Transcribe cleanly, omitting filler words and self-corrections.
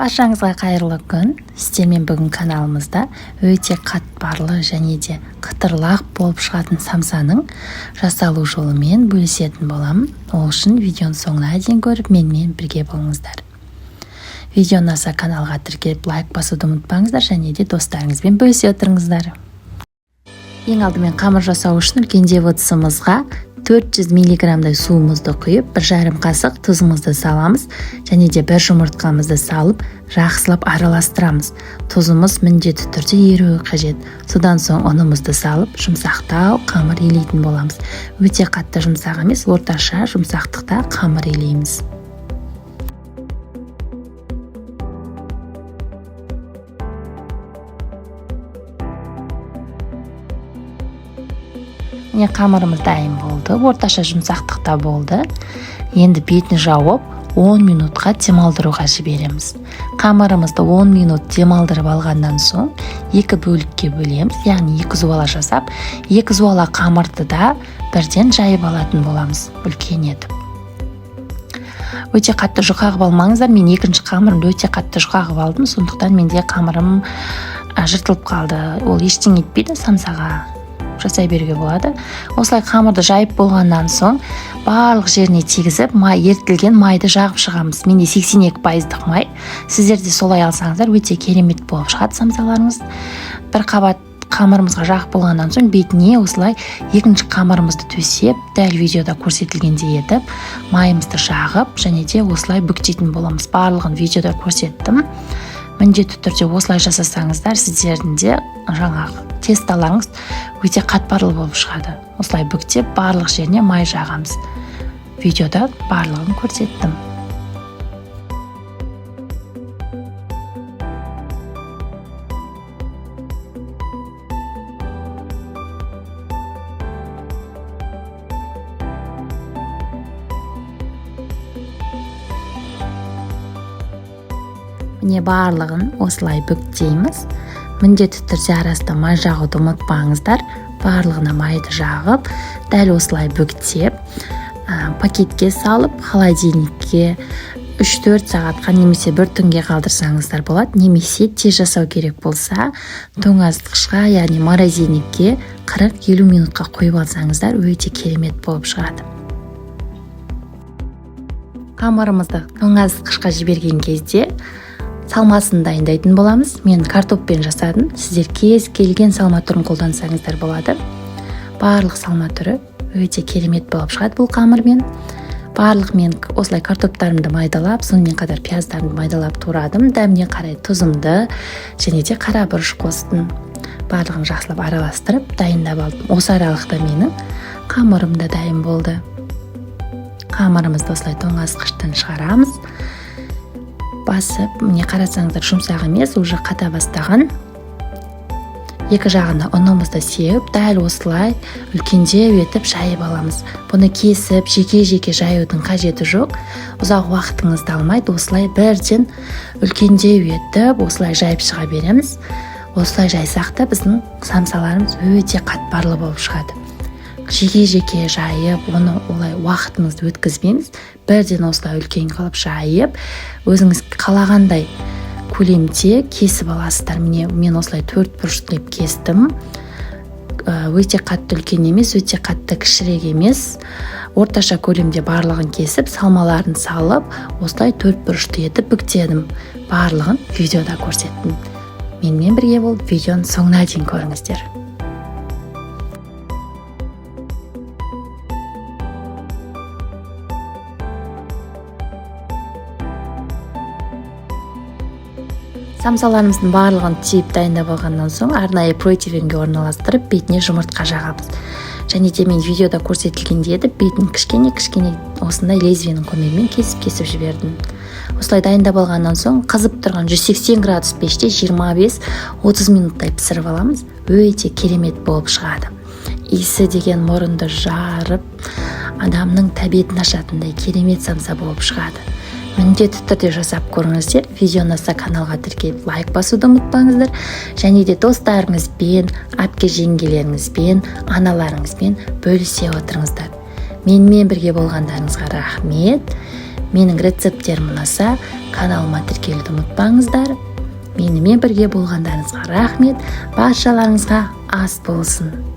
Баршаңызға қайырлы күн. Сіздермен бүгін каналымызда өте қатпарлы және де қытырлақ болып шығатын самсаның жасалу жолымен бөлісетін боламын. Ол үшін видеоның соңына дейін көріп, менімен бірге болыңыздар. Видео ұнаса каналға тіркеліп лайк басуды ұмытпаңыздар және де достарыңызбен бөлісе отырыңыздар. Ең алдымен қамыр жасау үшін үлкендеп ыдысымызға 400 миллиграммдай суымызды құйып, 1,5 қасық тұзымызды саламыз және де 1 жұмыртқамызды салып, жақсылап араластырамыз. Тұзымыз міндетті түрде еруі қажет. Содан соң ұнымызды салып, жұмсақтау қамыр илейтін боламыз. Өте қатты жұмсақ емес, орташа жұмсақтықта қамыр илейміз. Міне қамырымыз дайын болды, орташа жұмсақтықта болды. Енді бетін жауып 10 минутқа демалдыруға жібереміз. Қамырымызды 10 минут демалдырып алғаннан соң 2 бөлікке бөлеміз, яғни 2 зуала жасап, 2 зуала қамырды да бірден жайып алатын боламыз, үлкен етіп. Өте қатты жұқағып алмаңыздар, мен екінші қамырымды өте қатты жұқағып алдым, сондықтан менде қамырым жыртылып қалды. Ол ештеңе етпейді, самсаға жасай беруге болады. Осылай қамырды жайып болғаннан соң барлық жеріне тигізіп, ерітілген майды жағып шығамыз. Менде 82% май. Сіздер де солай алсаңыздар, өте керемет болып шығады самсаларыңыз. Bir қабат қамырымызға жағып болғаннан соң бетіне осылай екінші қамырымызды төсеп, дәл видеода көрсетілгендей етіп, майымызды жағып және де осылай бүктейтін боламыз. Барлығын видеода көрсеттім. Міндетті түрде осылай жасасаңыздар, сіздердің де жаңағы тесталарыңыз өте қатпарлы болып шығады. Осылай бүктеп, барлық жеріне май жағамыз. Видеода барлығын көрсеттім. Міне барлығын осылай бүктейміз. Міндетті түрде арасында май жағуды ұмытпаңыздар. Барлығына майды жағып, дәл осылай бүктеп, пакетке салып, холодильникке 3-4 сағатқа немесе 1 түнге қалдырсаңыздар болады. Немесе тез жасау керек болса, тоңазытқышқа, яғни морозильникке 40-50 минутқа қойып алсаңыздар, өте керемет болып шығады. Қамырымызды тоңазытқышқа жіберген кезде салмасын дайындайтын боламыз. Мен картоппен жасадым. Сіздер кез келген салма түрін қолдансаңыздар болады. Барлық салма түрі өте керемет болып шығады бұл қамырмен. Барлық мен осылай картоптарымды майдалап, сонымен қатар пияздарымды майдалап турадым. Дәміне қарай тұзымды және де қара бұрыш қостым. Барлығын жақсылап араластырып, дайындап алдым. Осы аралықта менің қамырым да дайын болды. Қамырымызды осылай тоңазытқыштан шығарамыз. Басып, міне қарасаңыздар, жұмсақ емес, уже қата бастаған. Екі жағына ұнымызды сеуіп, дәл осылай үлкендеу етіп жайып аламыз. Бұны кесіп, жеке-жеке жаюдың қажеті жоқ. Ұзақ уақытыңызды алмайды, осылай бірден үлкендеу етіп, осылай жайып шыға береміз. Осылай жайсақ та біздің самсаларымыз өте қатпарлы болып шығады. Жеке-жеке жайып, оны олай уақытыңызды өткізбеңіз. Бірден осылай үлкен қылып жайып, өзіңіз қалағандай көлемде кесіп аласыздар. Мен осылай 4 бұрыш қылып кестім. Өте қатты үлкен емес, өте қатты кішірек емес. Орташа көлемде барлығын кесіп, салмаларын салып, осылай 4 бұрышты етіп бүктедім. Барлығын видеода көрсеттім. Менімен бірге болып, видеоның соңына дейін көріңіздер. Самсаларымыздың барлығын түйіп дайындап алғаннан соң арнайы противенге орналастырып, бетіне жұмыртқа жағамыз. Және де мен видеода көрсетілгендей етіп, бетін кішкене осындай лезвияның көмегімен кесіп жібердім. Осылай дайындап алғаннан соң қызып тұрған 180 градус пеште 25-30 минуттай пісіріп аламыз. Өте керемет болып шығады. Иісі деген мұрынды жарып, адамның тәбетін ашатындай керемет самса болып шығады. Міндетті түрде жасап көріңіздер. Видео ұнаса каналға тіркеліп лайк басуды ұмытпаңыздар. Және де достарыңызбен, әпке-жеңгелеріңізбен, аналарыңызбен бөлісе отырыңыздар. Менімен бірге болғандарыңызға рахмет. Менің рецепттерім ұнаса, каналыма тіркелуді ұмытпаңыздар. Менімен бірге болғандарыңызға рахмет. Баршаларыңызға ас болсын.